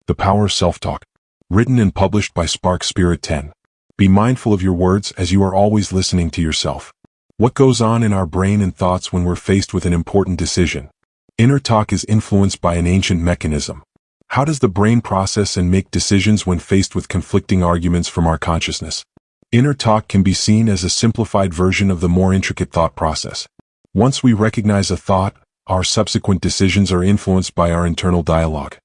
The Power of Self-Talk. Written and published by Spark Spirit 10. Be mindful of your words as you are always listening to yourself. What goes on in our brain and thoughts when we're faced with an important decision? Inner talk is influenced by an ancient mechanism. How does the brain process and make decisions when faced with conflicting arguments from our consciousness? Inner talk can be seen as a simplified version of the more intricate thought process. Once we recognize a thought, our subsequent decisions are influenced by our internal dialogue.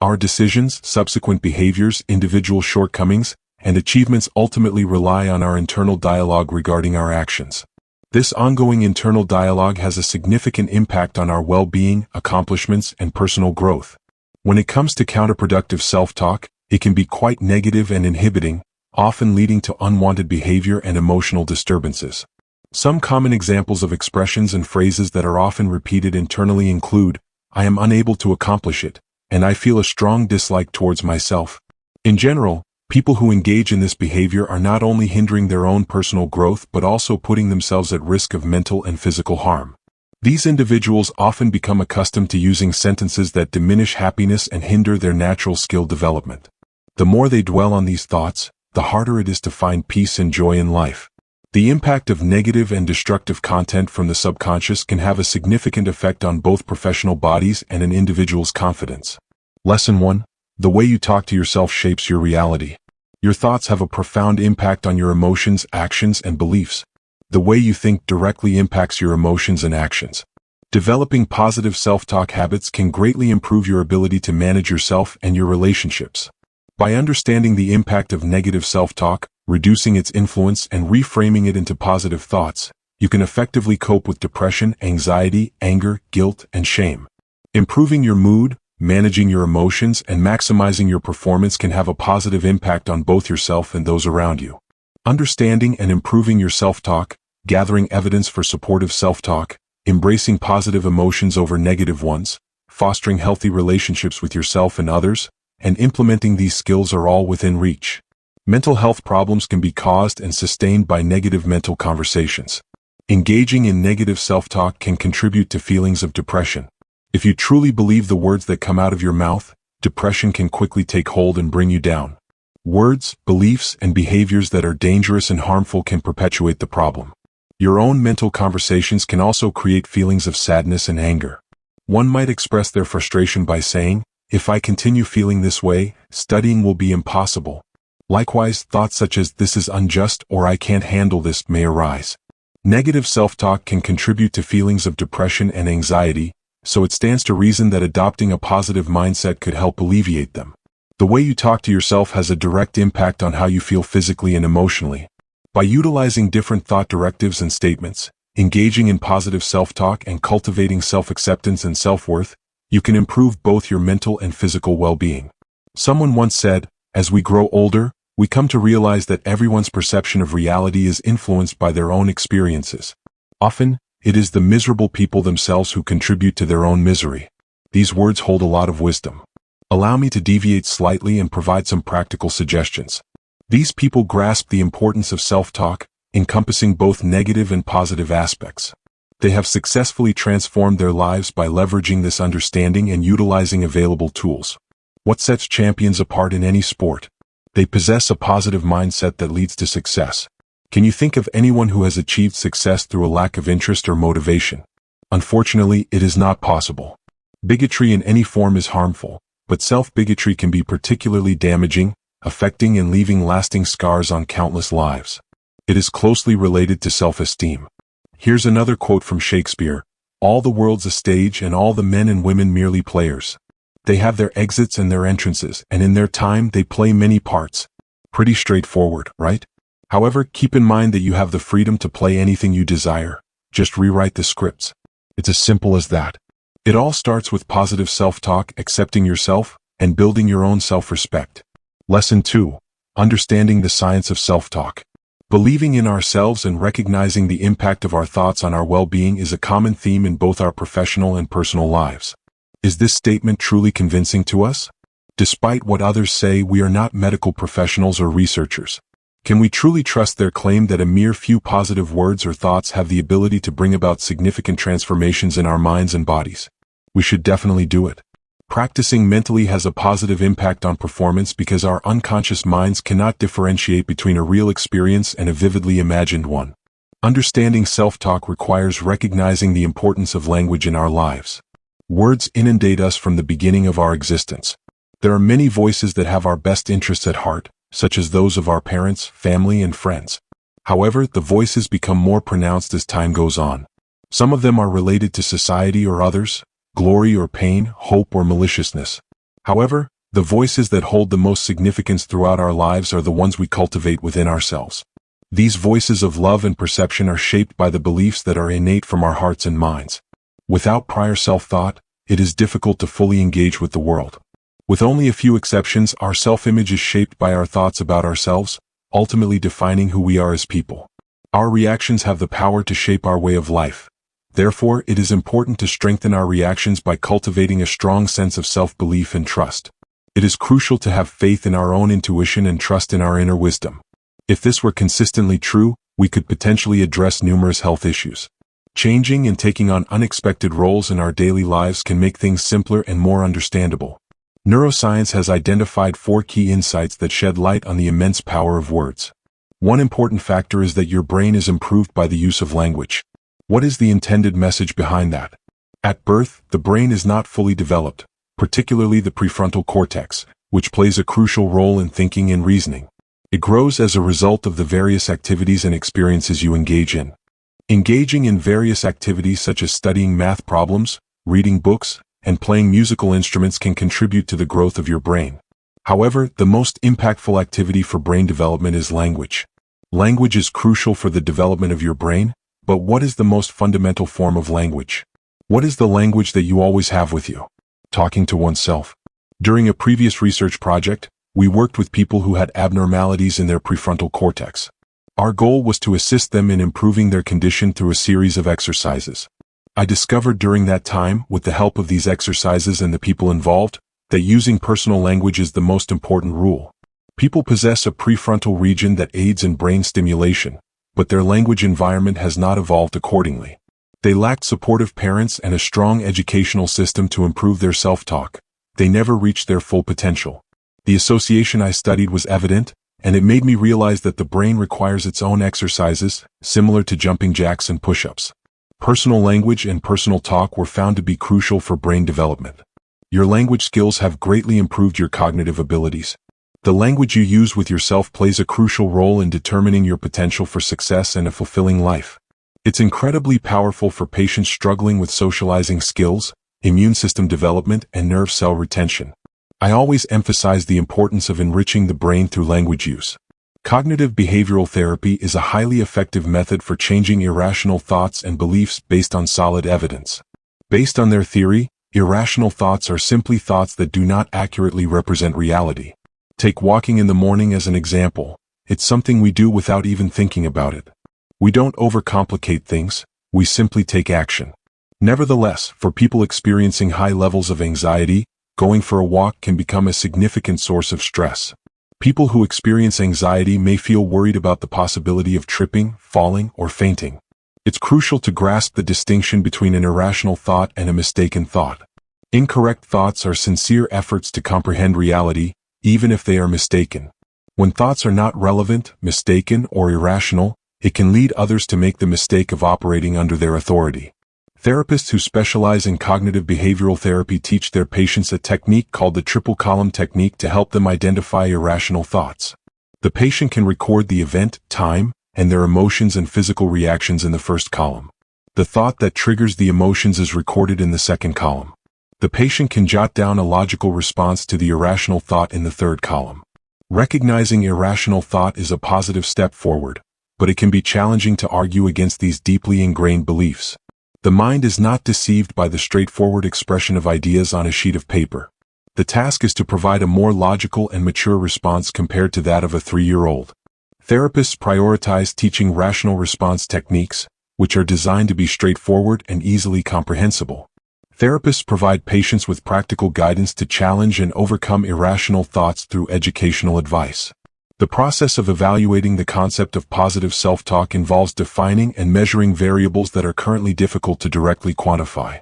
Our decisions, subsequent behaviors, individual shortcomings, and achievements ultimately rely on our internal dialogue regarding our actions. This ongoing internal dialogue has a significant impact on our well-being, accomplishments, and personal growth. When it comes to counterproductive self-talk, it can be quite negative and inhibiting, often leading to unwanted behavior and emotional disturbances. Some common examples of expressions and phrases that are often repeated internally include, "I am unable to accomplish it," and "I feel a strong dislike towards myself." In general, people who engage in this behavior are not only hindering their own personal growth but also putting themselves at risk of mental and physical harm. These individuals often become accustomed to using sentences that diminish happiness and hinder their natural skill development. The more they dwell on these thoughts, the harder it is to find peace and joy in life. The impact of negative and destructive content from the subconscious can have a significant effect on both professional bodies and an individual's confidence. Lesson 1. The way you talk to yourself shapes your reality. Your thoughts have a profound impact on your emotions, actions, and beliefs. The way you think directly impacts your emotions and actions. Developing positive self-talk habits can greatly improve your ability to manage yourself and your relationships. By understanding the impact of negative self-talk, reducing its influence, and reframing it into positive thoughts, you can effectively cope with depression, anxiety, anger, guilt, and shame. Improving your mood, managing your emotions, and maximizing your performance can have a positive impact on both yourself and those around you. Understanding and improving your self-talk, gathering evidence for supportive self-talk, embracing positive emotions over negative ones, fostering healthy relationships with yourself and others, and implementing these skills are all within reach. Mental health problems can be caused and sustained by negative mental conversations. Engaging in negative self-talk can contribute to feelings of depression. If you truly believe the words that come out of your mouth, depression can quickly take hold and bring you down. Words, beliefs, and behaviors that are dangerous and harmful can perpetuate the problem. Your own mental conversations can also create feelings of sadness and anger. One might express their frustration by saying, "If I continue feeling this way, studying will be impossible." Likewise, thoughts such as "this is unjust" or "I can't handle this" may arise. Negative self-talk can contribute to feelings of depression and anxiety, so it stands to reason that adopting a positive mindset could help alleviate them. The way you talk to yourself has a direct impact on how you feel physically and emotionally. By utilizing different thought directives and statements, engaging in positive self-talk, and cultivating self-acceptance and self-worth, you can improve both your mental and physical well-being. Someone once said, "As we grow older, we come to realize that everyone's perception of reality is influenced by their own experiences. Often, it is the miserable people themselves who contribute to their own misery." These words hold a lot of wisdom. Allow me to deviate slightly and provide some practical suggestions. These people grasp the importance of self-talk, encompassing both negative and positive aspects. They have successfully transformed their lives by leveraging this understanding and utilizing available tools. What sets champions apart in any sport? They possess a positive mindset that leads to success. Can you think of anyone who has achieved success through a lack of interest or motivation? Unfortunately, it is not possible. Bigotry in any form is harmful, but self-bigotry can be particularly damaging, affecting and leaving lasting scars on countless lives. It is closely related to self-esteem. Here's another quote from Shakespeare: "All the world's a stage and all the men and women merely players. They have their exits and their entrances, and in their time they play many parts." Pretty straightforward, right? However, keep in mind that you have the freedom to play anything you desire. Just rewrite the scripts. It's as simple as that. It all starts with positive self-talk, accepting yourself, and building your own self-respect. Lesson 2. Understanding the science of self-talk. Believing in ourselves and recognizing the impact of our thoughts on our well-being is a common theme in both our professional and personal lives. Is this statement truly convincing to us? Despite what others say, we are not medical professionals or researchers. Can we truly trust their claim that a mere few positive words or thoughts have the ability to bring about significant transformations in our minds and bodies? We should definitely do it. Practicing mentally has a positive impact on performance because our unconscious minds cannot differentiate between a real experience and a vividly imagined one. Understanding self-talk requires recognizing the importance of language in our lives. Words inundate us from the beginning of our existence. There are many voices that have our best interests at heart, such as those of our parents, family, and friends. However, the voices become more pronounced as time goes on. Some of them are related to society or others, glory or pain, hope or maliciousness. However, the voices that hold the most significance throughout our lives are the ones we cultivate within ourselves. These voices of love and perception are shaped by the beliefs that are innate from our hearts and minds. Without prior self-thought, it is difficult to fully engage with the world. With only a few exceptions, our self-image is shaped by our thoughts about ourselves, ultimately defining who we are as people. Our reactions have the power to shape our way of life. Therefore, it is important to strengthen our reactions by cultivating a strong sense of self-belief and trust. It is crucial to have faith in our own intuition and trust in our inner wisdom. If this were consistently true, we could potentially address numerous health issues. Changing and taking on unexpected roles in our daily lives can make things simpler and more understandable. Neuroscience has identified 4 key insights that shed light on the immense power of words. One important factor is that your brain is improved by the use of language. What is the intended message behind that? At birth, the brain is not fully developed, particularly the prefrontal cortex, which plays a crucial role in thinking and reasoning. It grows as a result of the various activities and experiences you engage in. Engaging in various activities such as studying math problems, reading books, and playing musical instruments can contribute to the growth of your brain. However, the most impactful activity for brain development is language. Language is crucial for the development of your brain, but what is the most fundamental form of language? What is the language that you always have with you? Talking to oneself. During a previous research project, we worked with people who had abnormalities in their prefrontal cortex. Our goal was to assist them in improving their condition through a series of exercises. I discovered during that time, with the help of these exercises and the people involved, that using personal language is the most important rule. People possess a prefrontal region that aids in brain stimulation, but their language environment has not evolved accordingly. They lacked supportive parents and a strong educational system to improve their self-talk. They never reached their full potential. The association I studied was evident, and it made me realize that the brain requires its own exercises, similar to jumping jacks and push-ups. Personal language and personal talk were found to be crucial for brain development. Your language skills have greatly improved your cognitive abilities. The language you use with yourself plays a crucial role in determining your potential for success and a fulfilling life. It's incredibly powerful for patients struggling with socializing skills, immune system development, and nerve cell retention. I always emphasize the importance of enriching the brain through language use. Cognitive behavioral therapy is a highly effective method for changing irrational thoughts and beliefs based on solid evidence. Based on their theory, irrational thoughts are simply thoughts that do not accurately represent reality. Take walking in the morning as an example. It's something we do without even thinking about it. We don't overcomplicate things, we simply take action. Nevertheless, for people experiencing high levels of anxiety, going for a walk can become a significant source of stress. People who experience anxiety may feel worried about the possibility of tripping, falling, or fainting. It's crucial to grasp the distinction between an irrational thought and a mistaken thought. Incorrect thoughts are sincere efforts to comprehend reality, even if they are mistaken. When thoughts are not relevant, mistaken, or irrational, it can lead others to make the mistake of operating under their authority. Therapists who specialize in cognitive behavioral therapy teach their patients a technique called the triple column technique to help them identify irrational thoughts. The patient can record the event, time, and their emotions and physical reactions in the first column. The thought that triggers the emotions is recorded in the second column. The patient can jot down a logical response to the irrational thought in the third column. Recognizing irrational thought is a positive step forward, but it can be challenging to argue against these deeply ingrained beliefs. The mind is not deceived by the straightforward expression of ideas on a sheet of paper. The task is to provide a more logical and mature response compared to that of a 3-year-old. Therapists prioritize teaching rational response techniques, which are designed to be straightforward and easily comprehensible. Therapists provide patients with practical guidance to challenge and overcome irrational thoughts through educational advice. The process of evaluating the concept of positive self-talk involves defining and measuring variables that are currently difficult to directly quantify.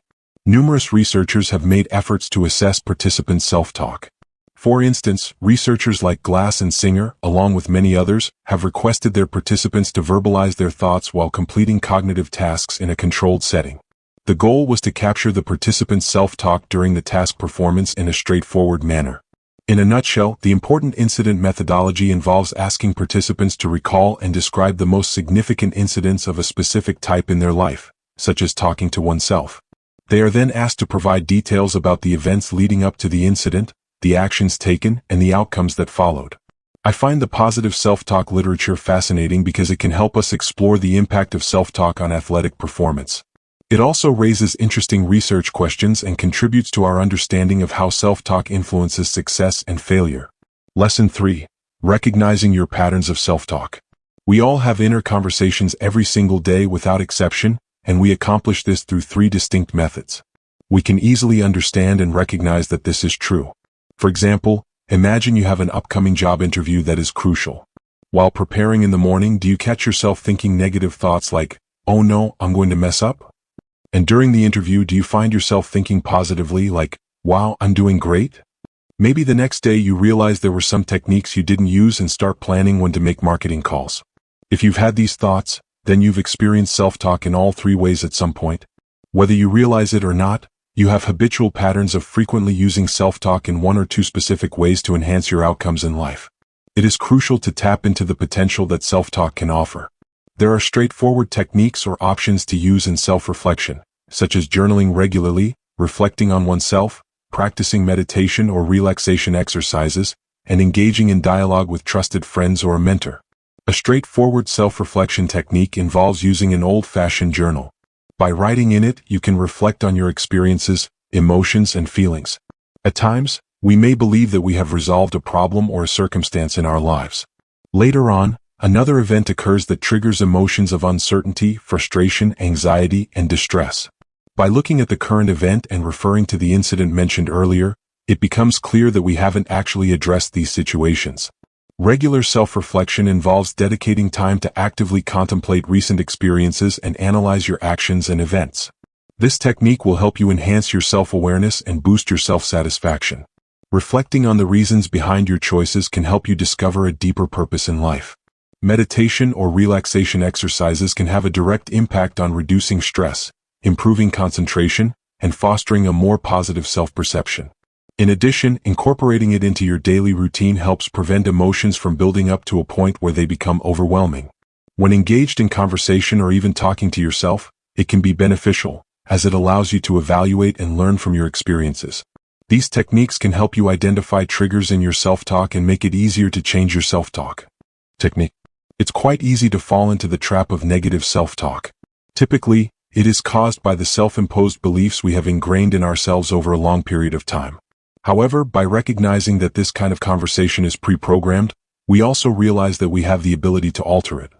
Numerous researchers have made efforts to assess participants' self-talk. For instance, researchers like Glass and Singer, along with many others, have requested their participants to verbalize their thoughts while completing cognitive tasks in a controlled setting. The goal was to capture the participants' self-talk during the task performance in a straightforward manner. In a nutshell, the important incident methodology involves asking participants to recall and describe the most significant incidents of a specific type in their life, such as talking to oneself. They are then asked to provide details about the events leading up to the incident, the actions taken, and the outcomes that followed. I find the positive self-talk literature fascinating because it can help us explore the impact of self-talk on athletic performance. It also raises interesting research questions and contributes to our understanding of how self-talk influences success and failure. Lesson 3. Recognizing your patterns of self-talk. We all have inner conversations every single day without exception, and we accomplish this through 3 distinct methods. We can easily understand and recognize that this is true. For example, imagine you have an upcoming job interview that is crucial. While preparing in the morning, do you catch yourself thinking negative thoughts like, "Oh no, I'm going to mess up"? And during the interview, do you find yourself thinking positively like, "Wow, I'm doing great"? Maybe the next day you realize there were some techniques you didn't use and start planning when to make marketing calls. If you've had these thoughts, then you've experienced self-talk in all 3 ways at some point. Whether you realize it or not, you have habitual patterns of frequently using self-talk in 1 or 2 specific ways to enhance your outcomes in life. It is crucial to tap into the potential that self-talk can offer. There are straightforward techniques or options to use in self-reflection, such as journaling regularly, reflecting on oneself, practicing meditation or relaxation exercises, and engaging in dialogue with trusted friends or a mentor. A straightforward self-reflection technique involves using an old-fashioned journal. By writing in it, you can reflect on your experiences, emotions, and feelings. At times, we may believe that we have resolved a problem or a circumstance in our lives. Later on, another event occurs that triggers emotions of uncertainty, frustration, anxiety, and distress. By looking at the current event and referring to the incident mentioned earlier, it becomes clear that we haven't actually addressed these situations. Regular self-reflection involves dedicating time to actively contemplate recent experiences and analyze your actions and events. This technique will help you enhance your self-awareness and boost your self-satisfaction. Reflecting on the reasons behind your choices can help you discover a deeper purpose in life. Meditation or relaxation exercises can have a direct impact on reducing stress, improving concentration, and fostering a more positive self-perception. In addition, incorporating it into your daily routine helps prevent emotions from building up to a point where they become overwhelming. When engaged in conversation or even talking to yourself, it can be beneficial, as it allows you to evaluate and learn from your experiences. These techniques can help you identify triggers in your self-talk and make it easier to change your self-talk. Technique. It's quite easy to fall into the trap of negative self-talk. Typically, it is caused by the self-imposed beliefs we have ingrained in ourselves over a long period of time. However, by recognizing that this kind of conversation is pre-programmed, we also realize that we have the ability to alter it.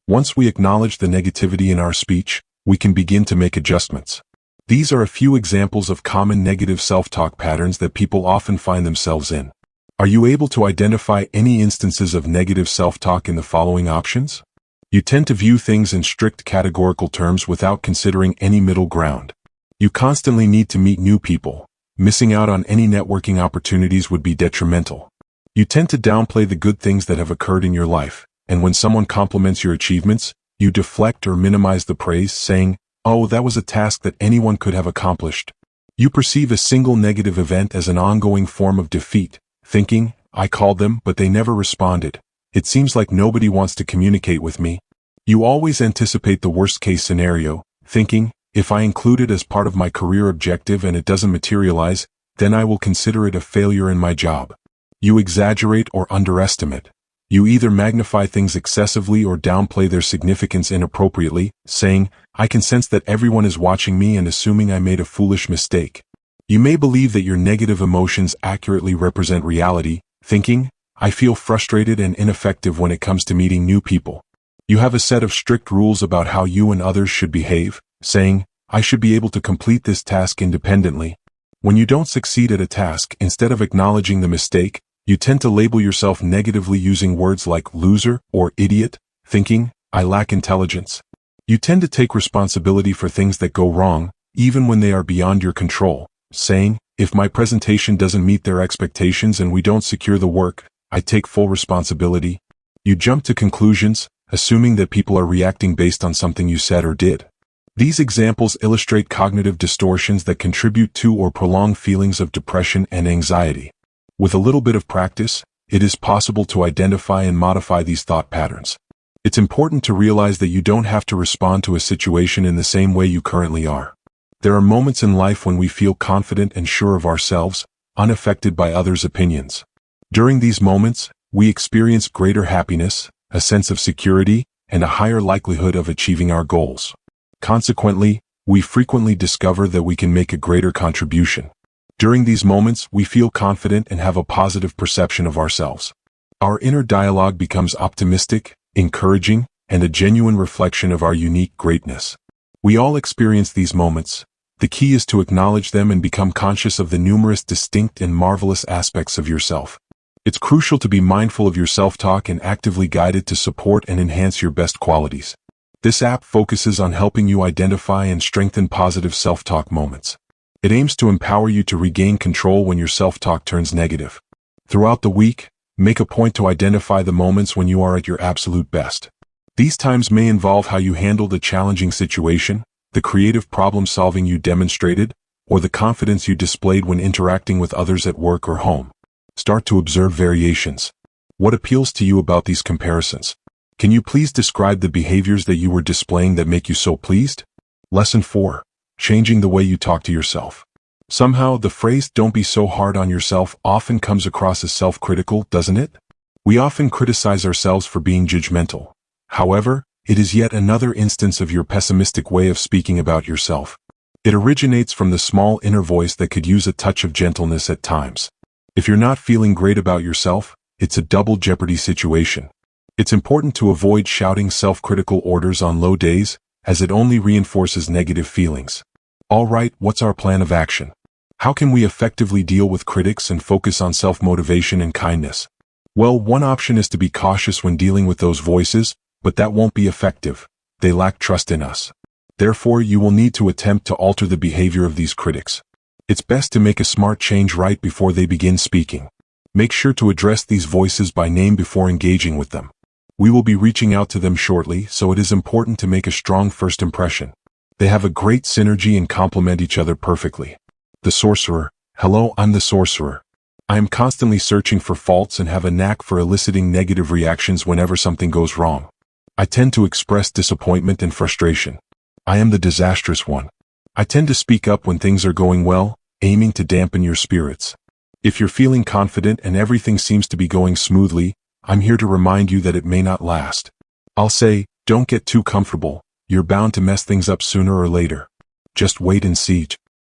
Once we acknowledge the negativity in our speech, we can begin to make adjustments. These are a few examples of common negative self-talk patterns that people often find themselves in. Are you able to identify any instances of negative self-talk in the following options? You tend to view things in strict categorical terms without considering any middle ground. You constantly need to meet new people. Missing out on any networking opportunities would be detrimental. You tend to downplay the good things that have occurred in your life, and when someone compliments your achievements, you deflect or minimize the praise, saying, "Oh, that was a task that anyone could have accomplished." You perceive a single negative event as an ongoing form of defeat, thinking, "I called them, but they never responded. It seems like nobody wants to communicate with me." You always anticipate the worst-case scenario, thinking, "If I include it as part of my career objective and it doesn't materialize, then I will consider it a failure in my job." You exaggerate or underestimate. You either magnify things excessively or downplay their significance inappropriately, saying, "I can sense that everyone is watching me and assuming I made a foolish mistake." You may believe that your negative emotions accurately represent reality, thinking, "I feel frustrated and ineffective when it comes to meeting new people." You have a set of strict rules about how you and others should behave, saying, "I should be able to complete this task independently." When you don't succeed at a task, instead of acknowledging the mistake, you tend to label yourself negatively using words like loser or idiot, thinking, "I lack intelligence." You tend to take responsibility for things that go wrong, even when they are beyond your control, saying, "If my presentation doesn't meet their expectations and we don't secure the work, I take full responsibility." You jump to conclusions, assuming that people are reacting based on something you said or did. These examples illustrate cognitive distortions that contribute to or prolong feelings of depression and anxiety. With a little bit of practice, it is possible to identify and modify these thought patterns. It's important to realize that you don't have to respond to a situation in the same way you currently are. There are moments in life when we feel confident and sure of ourselves, unaffected by others' opinions. During these moments, we experience greater happiness, a sense of security, and a higher likelihood of achieving our goals. Consequently, we frequently discover that we can make a greater contribution. During these moments, we feel confident and have a positive perception of ourselves. Our inner dialogue becomes optimistic, encouraging, and a genuine reflection of our unique greatness. We all experience these moments. The key is to acknowledge them and become conscious of the numerous distinct and marvelous aspects of yourself. It's crucial to be mindful of your self-talk and actively guide it to support and enhance your best qualities. This app focuses on helping you identify and strengthen positive self-talk moments. It aims to empower you to regain control when your self-talk turns negative. Throughout the week, make a point to identify the moments when you are at your absolute best. These times may involve how you handled a challenging situation, the creative problem-solving you demonstrated, or the confidence you displayed when interacting with others at work or home. Start to observe variations. What appeals to you about these comparisons? Can you please describe the behaviors that you were displaying that make you so pleased? Lesson 4. Changing the way you talk to yourself. Somehow, the phrase "don't be so hard on yourself" often comes across as self-critical, doesn't it? We often criticize ourselves for being judgmental. However, it is yet another instance of your pessimistic way of speaking about yourself. It originates from the small inner voice that could use a touch of gentleness at times. If you're not feeling great about yourself, it's a double jeopardy situation. It's important to avoid shouting self-critical orders on low days, as it only reinforces negative feelings. All right, what's our plan of action? How can we effectively deal with critics and focus on self-motivation and kindness? Well, one option is to be cautious when dealing with those voices, but that won't be effective. They lack trust in us. Therefore, you will need to attempt to alter the behavior of these critics. It's best to make a smart change right before they begin speaking. Make sure to address these voices by name before engaging with them. We will be reaching out to them shortly, so it is important to make a strong first impression. They have a great synergy and complement each other perfectly. The sorcerer. Hello, I'm the sorcerer. I am constantly searching for faults and have a knack for eliciting negative reactions whenever something goes wrong. I tend to express disappointment and frustration. I am the disastrous one. I tend to speak up when things are going well, aiming to dampen your spirits. If you're feeling confident and everything seems to be going smoothly, I'm here to remind you that it may not last. I'll say, don't get too comfortable. You're bound to mess things up sooner or later. Just wait and see.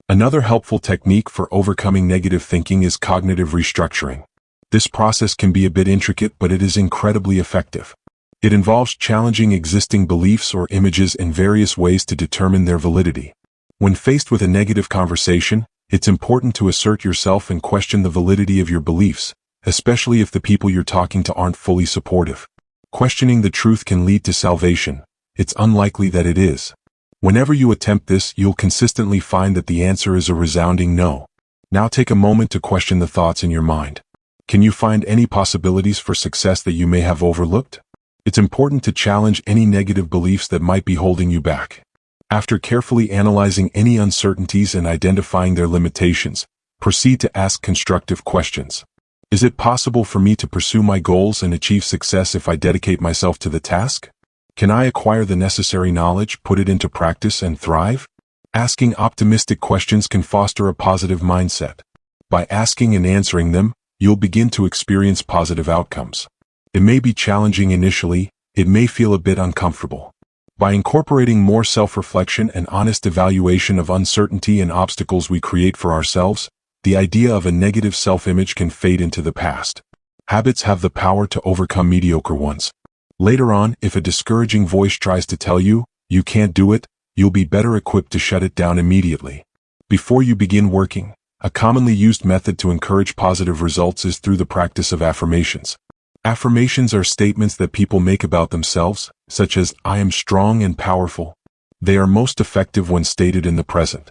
Another helpful technique for overcoming negative thinking is cognitive restructuring. This process can be a bit intricate, but it is incredibly effective. It involves challenging existing beliefs or images in various ways to determine their validity. When faced with a negative conversation, it's important to assert yourself and question the validity of your beliefs, especially if the people you're talking to aren't fully supportive. Questioning the truth can lead to salvation. It's unlikely that it is. Whenever you attempt this, you'll consistently find that the answer is a resounding no. Now take a moment to question the thoughts in your mind. Can you find any possibilities for success that you may have overlooked? It's important to challenge any negative beliefs that might be holding you back. After carefully analyzing any uncertainties and identifying their limitations, proceed to ask constructive questions. Is it possible for me to pursue my goals and achieve success if I dedicate myself to the task? Can I acquire the necessary knowledge, put it into practice, and thrive? Asking optimistic questions can foster a positive mindset. By asking and answering them, you'll begin to experience positive outcomes. It may be challenging initially, it may feel a bit uncomfortable. By incorporating more self-reflection and honest evaluation of uncertainty and obstacles we create for ourselves, the idea of a negative self-image can fade into the past. Habits have the power to overcome mediocre ones. Later on, if a discouraging voice tries to tell you, you can't do it, you'll be better equipped to shut it down immediately. Before you begin working, a commonly used method to encourage positive results is through the practice of affirmations. Affirmations are statements that people make about themselves, such as, "I am strong and powerful." They are most effective when stated in the present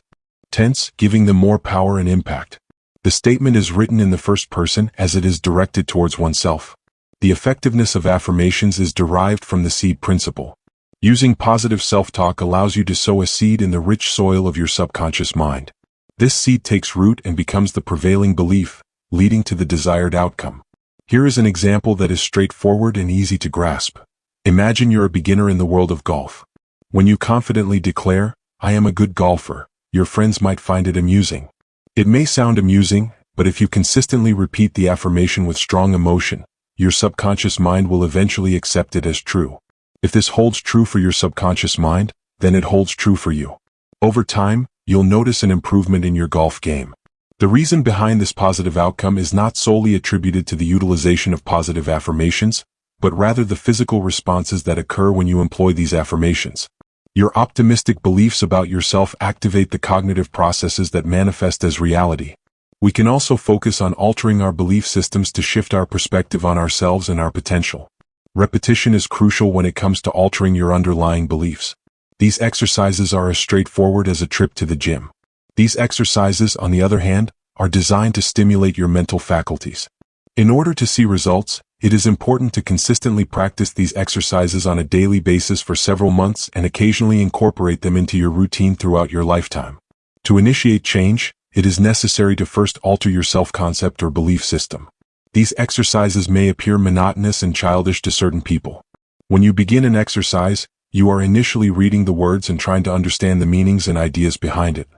tense, giving them more power and impact. The statement is written in the first person as it is directed towards oneself. The effectiveness of affirmations is derived from the seed principle. Using positive self-talk allows you to sow a seed in the rich soil of your subconscious mind. This seed takes root and becomes the prevailing belief, leading to the desired outcome. Here is an example that is straightforward and easy to grasp. Imagine you're a beginner in the world of golf. When you confidently declare, "I am a good golfer," your friends might find it amusing. It may sound amusing, but if you consistently repeat the affirmation with strong emotion, your subconscious mind will eventually accept it as true. If this holds true for your subconscious mind, then it holds true for you. Over time, you'll notice an improvement in your golf game. The reason behind this positive outcome is not solely attributed to the utilization of positive affirmations, but rather the physical responses that occur when you employ these affirmations. Your optimistic beliefs about yourself activate the cognitive processes that manifest as reality. We can also focus on altering our belief systems to shift our perspective on ourselves and our potential. Repetition is crucial when it comes to altering your underlying beliefs. These exercises are as straightforward as a trip to the gym. These exercises, on the other hand, are designed to stimulate your mental faculties. In order to see results, it is important to consistently practice these exercises on a daily basis for several months and occasionally incorporate them into your routine throughout your lifetime. To initiate change, it is necessary to first alter your self-concept or belief system. These exercises may appear monotonous and childish to certain people. When you begin an exercise, you are initially reading the words and trying to understand the meanings and ideas behind it.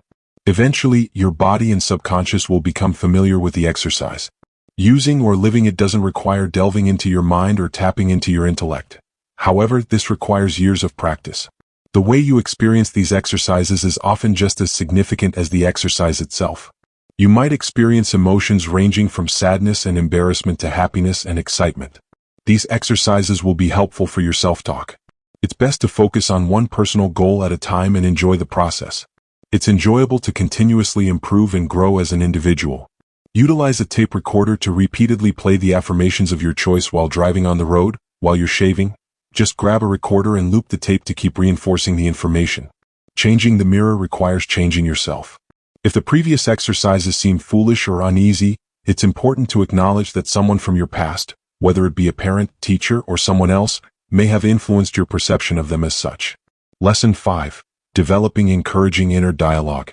Eventually, your body and subconscious will become familiar with the exercise. Using or living it doesn't require delving into your mind or tapping into your intellect. However, this requires years of practice. The way you experience these exercises is often just as significant as the exercise itself. You might experience emotions ranging from sadness and embarrassment to happiness and excitement. These exercises will be helpful for your self-talk. It's best to focus on one personal goal at a time and enjoy the process. It's enjoyable to continuously improve and grow as an individual. Utilize a tape recorder to repeatedly play the affirmations of your choice while driving on the road, while you're shaving. Just grab a recorder and loop the tape to keep reinforcing the information. Changing the mirror requires changing yourself. If the previous exercises seem foolish or uneasy, it's important to acknowledge that someone from your past, whether it be a parent, teacher, or someone else, may have influenced your perception of them as such. Lesson 5. Developing encouraging inner dialogue.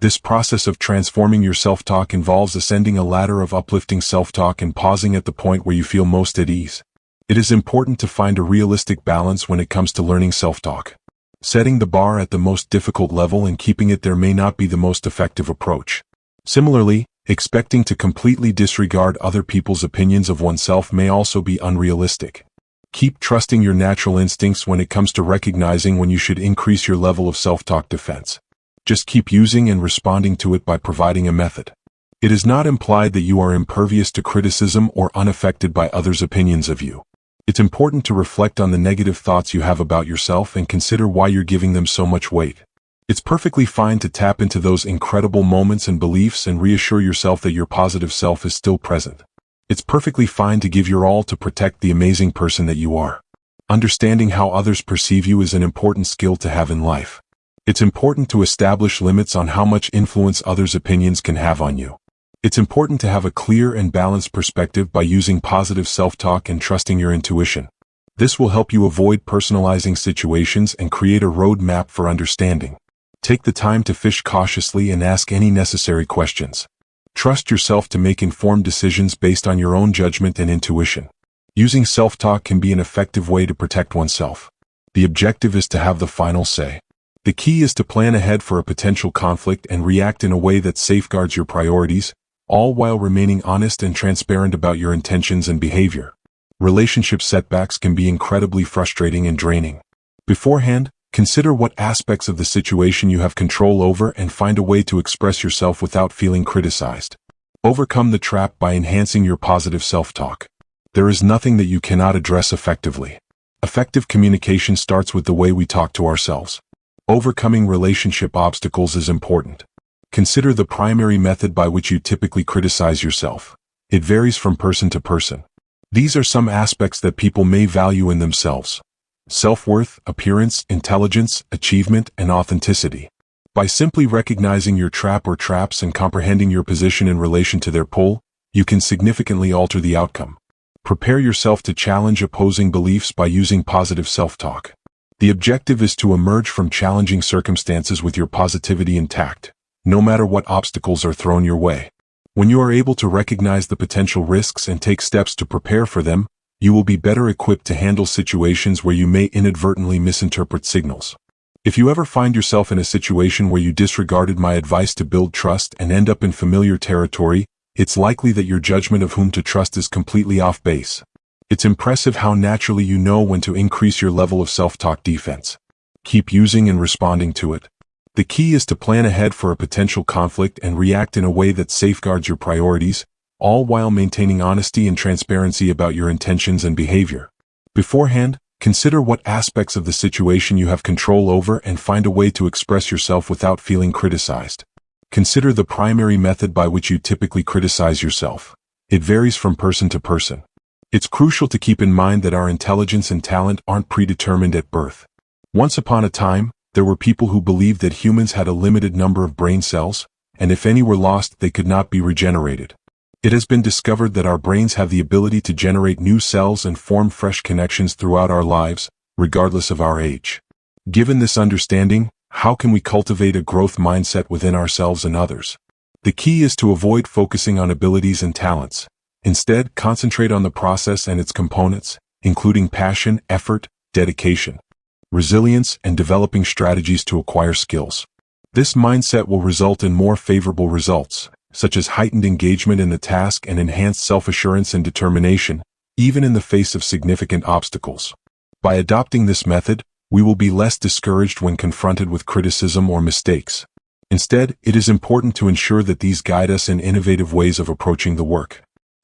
This process of transforming your self-talk involves ascending a ladder of uplifting self-talk and pausing at the point where you feel most at ease. It is important to find a realistic balance when it comes to learning self-talk. Setting the bar at the most difficult level and keeping it there may not be the most effective approach. Similarly, expecting to completely disregard other people's opinions of oneself may also be unrealistic. Keep trusting your natural instincts when it comes to recognizing when you should increase your level of self-talk defense. Just keep using and responding to it by providing a method. It is not implied that you are impervious to criticism or unaffected by others' opinions of you. It's important to reflect on the negative thoughts you have about yourself and consider why you're giving them so much weight. It's perfectly fine to tap into those incredible moments and beliefs and reassure yourself that your positive self is still present. It's perfectly fine to give your all to protect the amazing person that you are. Understanding how others perceive you is an important skill to have in life. It's important to establish limits on how much influence others' opinions can have on you. It's important to have a clear and balanced perspective by using positive self-talk and trusting your intuition. This will help you avoid personalizing situations and create a roadmap for understanding. Take the time to fish cautiously and ask any necessary questions. Trust yourself to make informed decisions based on your own judgment and intuition. Using self-talk can be an effective way to protect oneself. The objective is to have the final say. The key is to plan ahead for a potential conflict and react in a way that safeguards your priorities, all while remaining honest and transparent about your intentions and behavior. Relationship setbacks can be incredibly frustrating and draining. Beforehand, consider what aspects of the situation you have control over and find a way to express yourself without feeling criticized. Overcome the trap by enhancing your positive self-talk. There is nothing that you cannot address effectively. Effective communication starts with the way we talk to ourselves. Overcoming relationship obstacles is important. Consider the primary method by which you typically criticize yourself. It varies from person to person. These are some aspects that people may value in themselves. self-worth, appearance, intelligence, achievement, and authenticity. By simply recognizing your trap or traps and comprehending your position in relation to their pull, you can significantly alter the outcome. Prepare yourself to challenge opposing beliefs by using positive self-talk. The objective is to emerge from challenging circumstances with your positivity intact, no matter what obstacles are thrown your way. When you are able to recognize the potential risks and take steps to prepare for them, you will be better equipped to handle situations where you may inadvertently misinterpret signals. If you ever find yourself in a situation where you disregarded my advice to build trust and end up in familiar territory, it's likely that your judgment of whom to trust is completely off base. It's impressive how naturally you know when to increase your level of self-talk defense. Keep using and responding to it. The key is to plan ahead for a potential conflict and react in a way that safeguards your priorities, all while maintaining honesty and transparency about your intentions and behavior. Beforehand, consider what aspects of the situation you have control over and find a way to express yourself without feeling criticized. Consider the primary method by which you typically criticize yourself. It varies from person to person. It's crucial to keep in mind that our intelligence and talent aren't predetermined at birth. Once upon a time, there were people who believed that humans had a limited number of brain cells, and if any were lost, they could not be regenerated. It has been discovered that our brains have the ability to generate new cells and form fresh connections throughout our lives, regardless of our age. Given this understanding, how can we cultivate a growth mindset within ourselves and others? The key is to avoid focusing on abilities and talents. Instead, concentrate on the process and its components, including passion, effort, dedication, resilience, and developing strategies to acquire skills. This mindset will result in more favorable results, such as heightened engagement in the task and enhanced self-assurance and determination, even in the face of significant obstacles. By adopting this method, we will be less discouraged when confronted with criticism or mistakes. Instead, it is important to ensure that these guide us in innovative ways of approaching the work.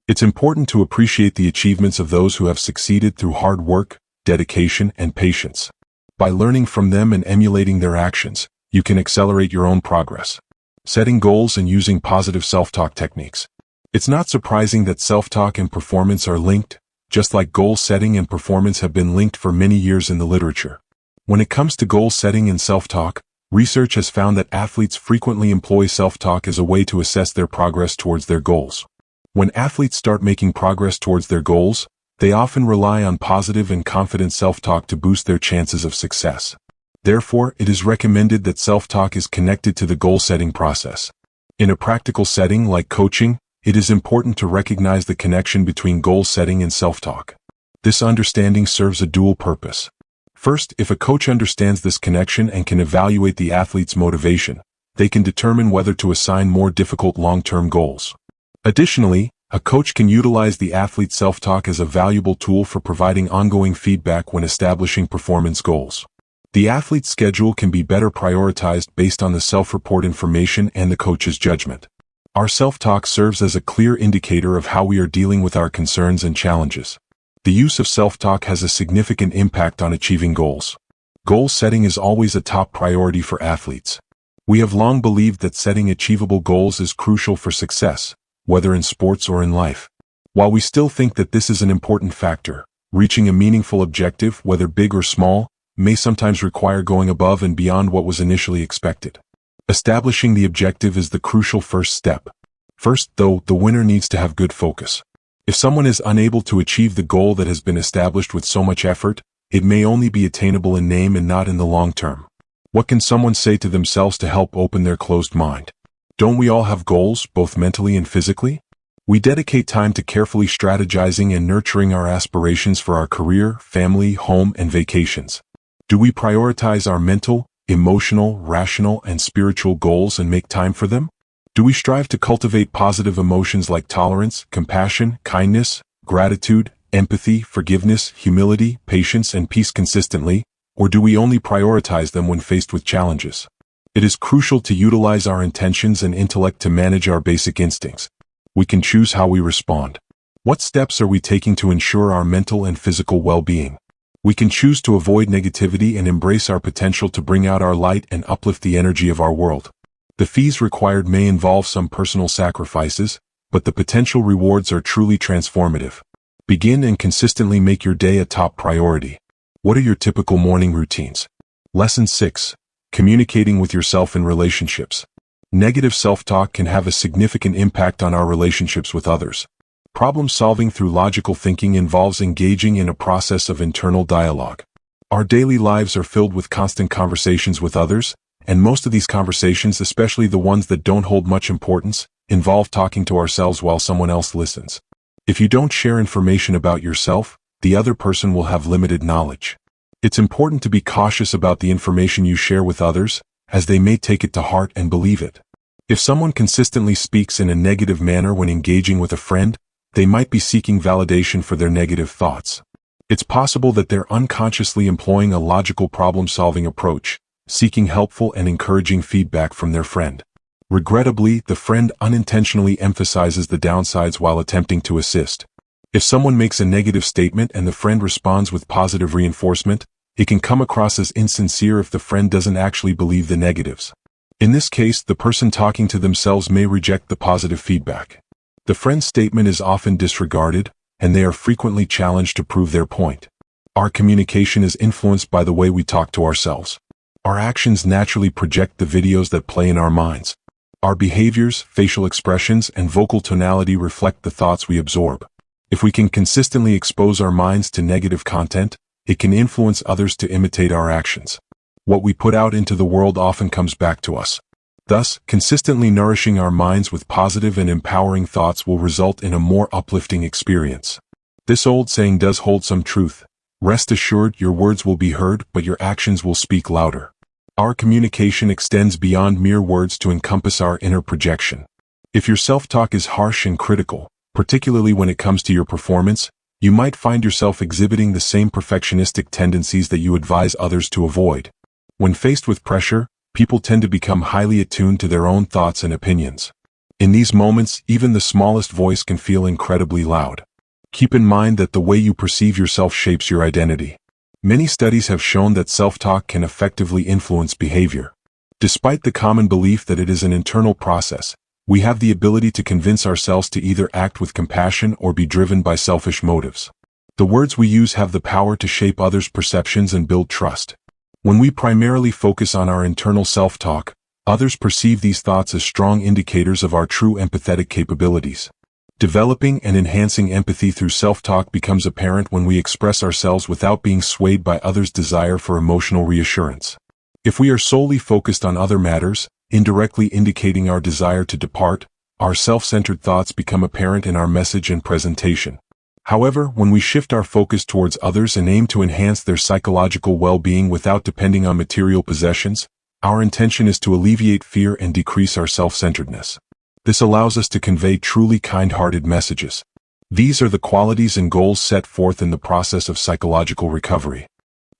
It's important to appreciate the achievements of those who have succeeded through hard work, dedication, and patience. By learning from them and emulating their actions, you can accelerate your own progress. Setting goals and using positive self-talk techniques. It's not surprising that self-talk and performance are linked, just like goal setting and performance have been linked for many years in the literature. When it comes to goal setting and self-talk, research has found that athletes frequently employ self-talk as a way to assess their progress towards their goals. When athletes start making progress towards their goals, they often rely on positive and confident self-talk to boost their chances of success. Therefore, it is recommended that self-talk is connected to the goal-setting process. In a practical setting like coaching, it is important to recognize the connection between goal setting and self-talk. This understanding serves a dual purpose. First, if a coach understands this connection and can evaluate the athlete's motivation, they can determine whether to assign more difficult long-term goals. Additionally, a coach can utilize the athlete's self-talk as a valuable tool for providing ongoing feedback when establishing performance goals. The athlete's schedule can be better prioritized based on the self-report information and the coach's judgment. Our self-talk serves as a clear indicator of how we are dealing with our concerns and challenges. The use of self-talk has a significant impact on achieving goals. Goal setting is always a top priority for athletes. We have long believed that setting achievable goals is crucial for success, whether in sports or in life. While we still think that this is an important factor, reaching a meaningful objective, whether big or small, may sometimes require going above and beyond what was initially expected. Establishing the objective is the crucial first step. First, though, the winner needs to have good focus. If someone is unable to achieve the goal that has been established with so much effort, it may only be attainable in name and not in the long term. What can someone say to themselves to help open their closed mind? Don't we all have goals, both mentally and physically? We dedicate time to carefully strategizing and nurturing our aspirations for our career, family, home, and vacations. Do we prioritize our mental, emotional, rational, and spiritual goals and make time for them? Do we strive to cultivate positive emotions like tolerance, compassion, kindness, gratitude, empathy, forgiveness, humility, patience, and peace consistently, or do we only prioritize them when faced with challenges? It is crucial to utilize our intentions and intellect to manage our basic instincts. We can choose how we respond. What steps are we taking to ensure our mental and physical well-being? We can choose to avoid negativity and embrace our potential to bring out our light and uplift the energy of our world. The fees required may involve some personal sacrifices, but the potential rewards are truly transformative. Begin and consistently make your day a top priority. What are your typical morning routines? Lesson 6. Communicating with yourself in relationships. Negative self-talk can have a significant impact on our relationships with others. Problem solving through logical thinking involves engaging in a process of internal dialogue. Our daily lives are filled with constant conversations with others, and most of these conversations, especially the ones that don't hold much importance, involve talking to ourselves while someone else listens. If you don't share information about yourself, the other person will have limited knowledge. It's important to be cautious about the information you share with others, as they may take it to heart and believe it. If someone consistently speaks in a negative manner when engaging with a friend, they might be seeking validation for their negative thoughts. It's possible that they're unconsciously employing a logical problem-solving approach, seeking helpful and encouraging feedback from their friend. Regrettably, the friend unintentionally emphasizes the downsides while attempting to assist. If someone makes a negative statement and the friend responds with positive reinforcement, it can come across as insincere if the friend doesn't actually believe the negatives. In this case, the person talking to themselves may reject the positive feedback. The friend's statement is often disregarded, and they are frequently challenged to prove their point. Our communication is influenced by the way we talk to ourselves. Our actions naturally project the videos that play in our minds. Our behaviors, facial expressions, and vocal tonality reflect the thoughts we absorb. If we can consistently expose our minds to negative content, it can influence others to imitate our actions. What we put out into the world often comes back to us. Thus, consistently nourishing our minds with positive and empowering thoughts will result in a more uplifting experience. This old saying does hold some truth. Rest assured, your words will be heard, but your actions will speak louder. Our communication extends beyond mere words to encompass our inner projection. If your self-talk is harsh and critical, particularly when it comes to your performance, you might find yourself exhibiting the same perfectionistic tendencies that you advise others to avoid. When faced with pressure, people tend to become highly attuned to their own thoughts and opinions. In these moments, even the smallest voice can feel incredibly loud. Keep in mind that the way you perceive yourself shapes your identity. Many studies have shown that self-talk can effectively influence behavior. Despite the common belief that it is an internal process, we have the ability to convince ourselves to either act with compassion or be driven by selfish motives. The words we use have the power to shape others' perceptions and build trust. When we primarily focus on our internal self-talk, others perceive these thoughts as strong indicators of our true empathetic capabilities. Developing and enhancing empathy through self-talk becomes apparent when we express ourselves without being swayed by others' desire for emotional reassurance. If we are solely focused on other matters, indirectly indicating our desire to depart, our self-centered thoughts become apparent in our message and presentation. However, when we shift our focus towards others and aim to enhance their psychological well-being without depending on material possessions, our intention is to alleviate fear and decrease our self-centeredness. This allows us to convey truly kind-hearted messages. These are the qualities and goals set forth in the process of psychological recovery.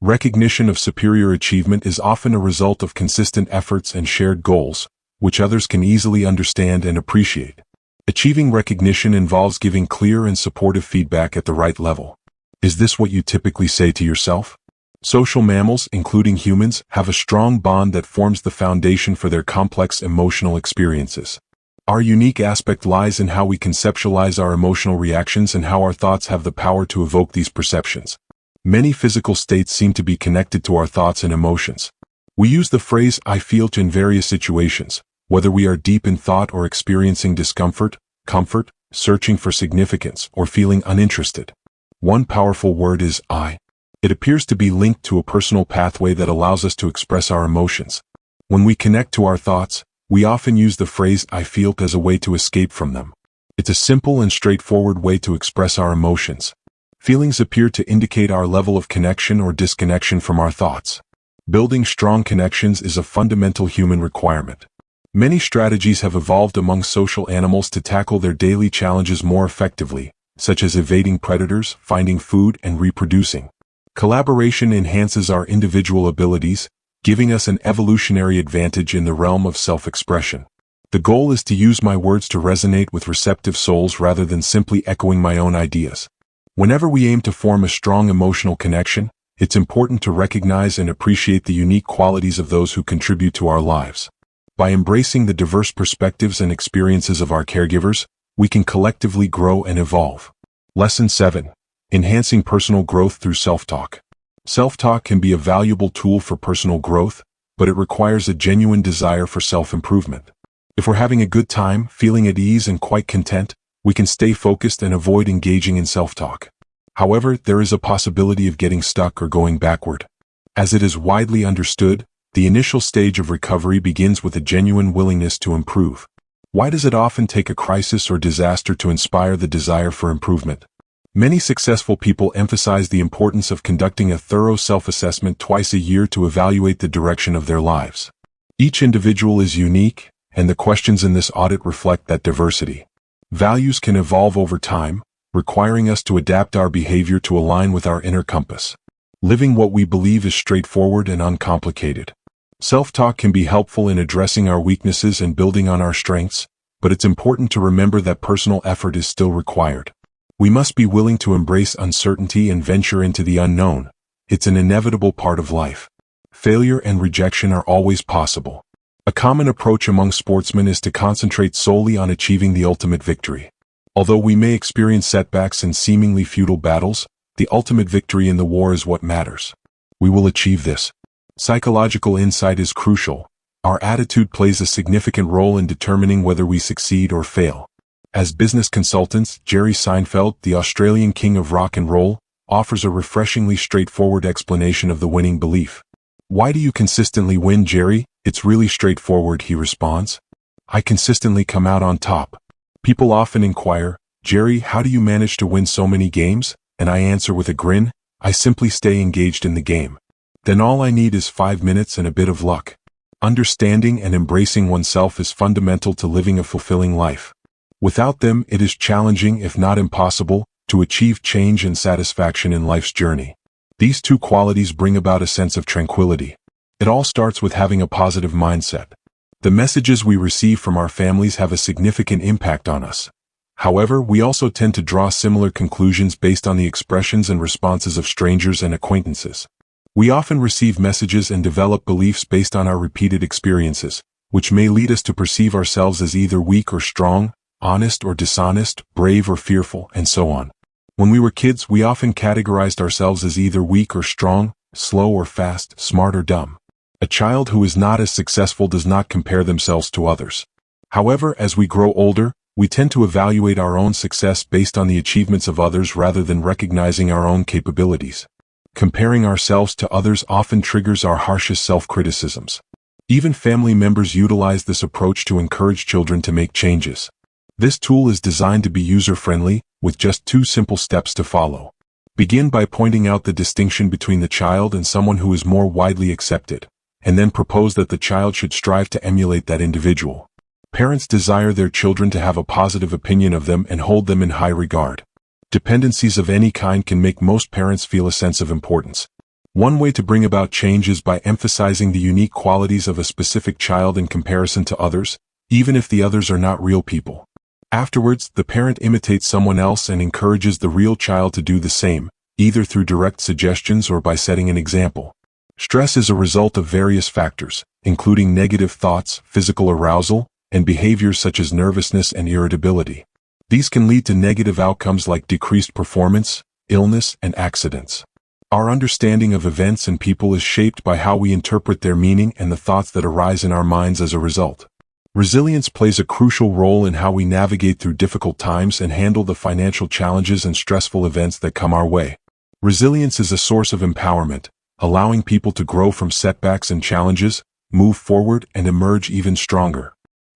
Recognition of superior achievement is often a result of consistent efforts and shared goals, which others can easily understand and appreciate. Achieving recognition involves giving clear and supportive feedback at the right level. Is this what you typically say to yourself? Social mammals, including humans, have a strong bond that forms the foundation for their complex emotional experiences. Our unique aspect lies in how we conceptualize our emotional reactions and how our thoughts have the power to evoke these perceptions. Many physical states seem to be connected to our thoughts and emotions. We use the phrase "I feel" in various situations, whether we are deep in thought or experiencing discomfort, comfort, searching for significance, or feeling uninterested. One powerful word is "I." It appears to be linked to a personal pathway that allows us to express our emotions. When we connect to our thoughts, we often use the phrase "I feel" as a way to escape from them. It's a simple and straightforward way to express our emotions. Feelings appear to indicate our level of connection or disconnection from our thoughts. Building strong connections is a fundamental human requirement. Many strategies have evolved among social animals to tackle their daily challenges more effectively, such as evading predators, finding food, and reproducing. Collaboration enhances our individual abilities, giving us an evolutionary advantage in the realm of self-expression. The goal is to use my words to resonate with receptive souls rather than simply echoing my own ideas. Whenever we aim to form a strong emotional connection, it's important to recognize and appreciate the unique qualities of those who contribute to our lives. By embracing the diverse perspectives and experiences of our caregivers, we can collectively grow and evolve. Lesson 7. Enhancing personal growth through self-talk. Self-talk can be a valuable tool for personal growth, but it requires a genuine desire for self-improvement. If we're having a good time, feeling at ease and quite content, we can stay focused and avoid engaging in self-talk. However, there is a possibility of getting stuck or going backward. As it is widely understood, the initial stage of recovery begins with a genuine willingness to improve. Why does it often take a crisis or disaster to inspire the desire for improvement? Many successful people emphasize the importance of conducting a thorough self-assessment twice a year to evaluate the direction of their lives. Each individual is unique, and the questions in this audit reflect that diversity. Values can evolve over time, requiring us to adapt our behavior to align with our inner compass. Living what we believe is straightforward and uncomplicated. Self-talk can be helpful in addressing our weaknesses and building on our strengths, but it's important to remember that personal effort is still required. We must be willing to embrace uncertainty and venture into the unknown. It's an inevitable part of life. Failure and rejection are always possible. A common approach among sportsmen is to concentrate solely on achieving the ultimate victory. Although we may experience setbacks and seemingly futile battles, the ultimate victory in the war is what matters. We will achieve this. Psychological insight is crucial. Our attitude plays a significant role in determining whether we succeed or fail. As business consultants, Jerry Seinfeld, the Australian king of rock and roll, offers a refreshingly straightforward explanation of the winning belief. "Why do you consistently win, Jerry?" "It's really straightforward," he responds. "I consistently come out on top." People often inquire, "Jerry, how do you manage to win so many games?" And I answer with a grin, "I simply stay engaged in the game. Then all I need is 5 minutes and a bit of luck." Understanding and embracing oneself is fundamental to living a fulfilling life. Without them, it is challenging, if not impossible, to achieve change and satisfaction in life's journey. These two qualities bring about a sense of tranquility. It all starts with having a positive mindset. The messages we receive from our families have a significant impact on us. However, we also tend to draw similar conclusions based on the expressions and responses of strangers and acquaintances. We often receive messages and develop beliefs based on our repeated experiences, which may lead us to perceive ourselves as either weak or strong, honest or dishonest, brave or fearful, and so on. When we were kids, we often categorized ourselves as either weak or strong, slow or fast, smart or dumb. A child who is not as successful does not compare themselves to others. However, as we grow older, we tend to evaluate our own success based on the achievements of others rather than recognizing our own capabilities. Comparing ourselves to others often triggers our harshest self-criticisms. Even family members utilize this approach to encourage children to make changes. This tool is designed to be user-friendly, with just 2 simple steps to follow. Begin by pointing out the distinction between the child and someone who is more widely accepted, and then propose that the child should strive to emulate that individual. Parents desire their children to have a positive opinion of them and hold them in high regard. Dependencies of any kind can make most parents feel a sense of importance. One way to bring about change is by emphasizing the unique qualities of a specific child in comparison to others, even if the others are not real people. Afterwards, the parent imitates someone else and encourages the real child to do the same, either through direct suggestions or by setting an example. Stress is a result of various factors, including negative thoughts, physical arousal, and behaviors such as nervousness and irritability. These can lead to negative outcomes like decreased performance, illness, and accidents. Our understanding of events and people is shaped by how we interpret their meaning and the thoughts that arise in our minds as a result. Resilience plays a crucial role in how we navigate through difficult times and handle the financial challenges and stressful events that come our way. Resilience is a source of empowerment, allowing people to grow from setbacks and challenges, move forward, and emerge even stronger.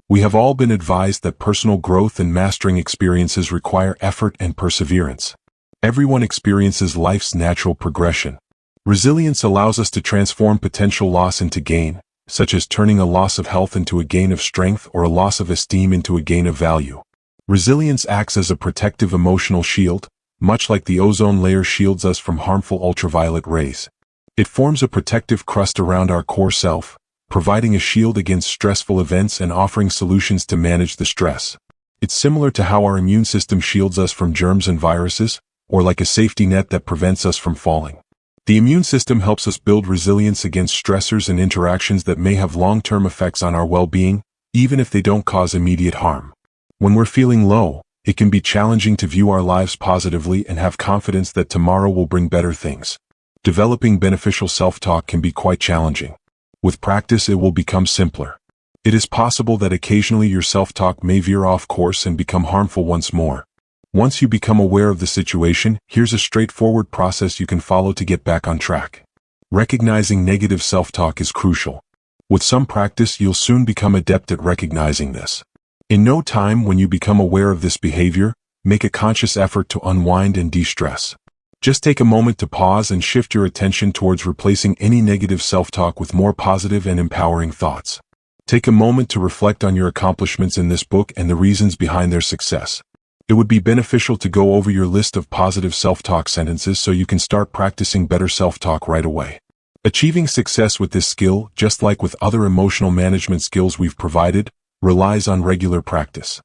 We have all been advised that personal growth and mastering experiences require effort and perseverance. Everyone experiences life's natural progression. Resilience allows us to transform potential loss into gain, such as turning a loss of health into a gain of strength or a loss of esteem into a gain of value. Resilience acts as a protective emotional shield, much like the ozone layer shields us from harmful ultraviolet rays. It forms a protective crust around our core self, providing a shield against stressful events and offering solutions to manage the stress. It's similar to how our immune system shields us from germs and viruses, or like a safety net that prevents us from falling. The immune system helps us build resilience against stressors and interactions that may have long-term effects on our well-being, even if they don't cause immediate harm. When we're feeling low, it can be challenging to view our lives positively and have confidence that tomorrow will bring better things. Developing beneficial self-talk can be quite challenging. With practice, it will become simpler. It is possible that occasionally your self-talk may veer off course and become harmful once more. Once you become aware of the situation, here's a straightforward process you can follow to get back on track. Recognizing negative self-talk is crucial. With some practice, you'll soon become adept at recognizing this. In no time, when you become aware of this behavior, make a conscious effort to unwind and de-stress. Just take a moment to pause and shift your attention towards replacing any negative self-talk with more positive and empowering thoughts. Take a moment to reflect on your accomplishments in this book and the reasons behind their success. It would be beneficial to go over your list of positive self-talk sentences so you can start practicing better self-talk right away. Achieving success with this skill, just like with other emotional management skills we've provided, relies on regular practice.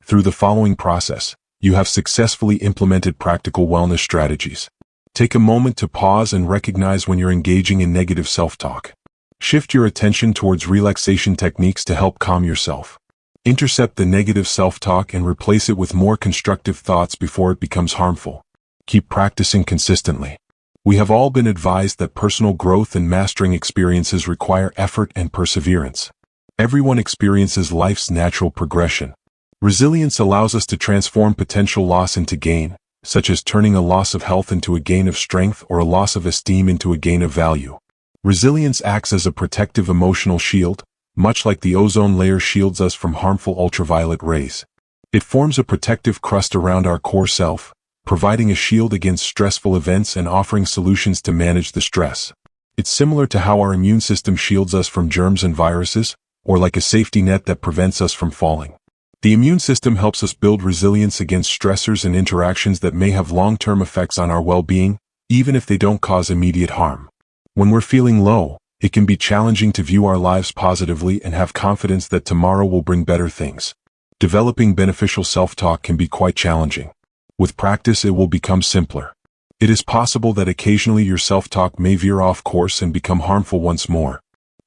Through the following process, you have successfully implemented practical wellness strategies. Take a moment to pause and recognize when you're engaging in negative self-talk. Shift your attention towards relaxation techniques to help calm yourself. Intercept the negative self-talk and replace it with more constructive thoughts before it becomes harmful. Keep practicing consistently. We have all been advised that personal growth and mastering experiences require effort and perseverance. Everyone experiences life's natural progression. Resilience allows us to transform potential loss into gain, such as turning a loss of health into a gain of strength or a loss of esteem into a gain of value. Resilience acts as a protective emotional shield, much like the ozone layer shields us from harmful ultraviolet rays. It forms a protective crust around our core self, providing a shield against stressful events and offering solutions to manage the stress. It's similar to how our immune system shields us from germs and viruses, or like a safety net that prevents us from falling. The immune system helps us build resilience against stressors and interactions that may have long-term effects on our well-being, even if they don't cause immediate harm. When we're feeling low, it can be challenging to view our lives positively and have confidence that tomorrow will bring better things. Developing beneficial self-talk can be quite challenging. With practice, it will become simpler. It is possible that occasionally your self-talk may veer off course and become harmful once more.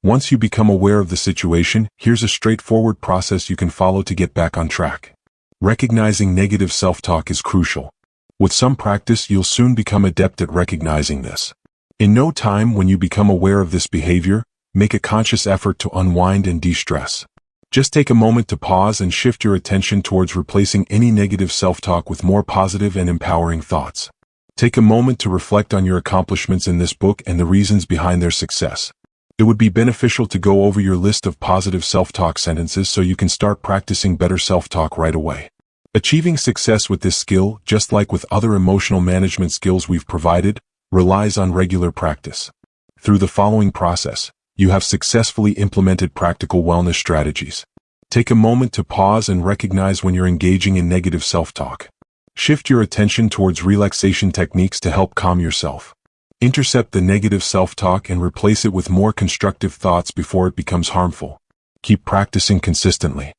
Once you become aware of the situation, here's a straightforward process you can follow to get back on track. Recognizing negative self-talk is crucial. With some practice, you'll soon become adept at recognizing this. In no time, when you become aware of this behavior, make a conscious effort to unwind and de-stress. Just take a moment to pause and shift your attention towards replacing any negative self-talk with more positive and empowering thoughts. Take a moment to reflect on your accomplishments in this book and the reasons behind their success. It would be beneficial to go over your list of positive self-talk sentences so you can start practicing better self-talk right away. Achieving success with this skill, just like with other emotional management skills we've provided, relies on regular practice. Through the following process, you have successfully implemented practical wellness strategies. Take a moment to pause and recognize when you're engaging in negative self-talk. Shift your attention towards relaxation techniques to help calm yourself. Intercept the negative self-talk and replace it with more constructive thoughts before it becomes harmful. Keep practicing consistently.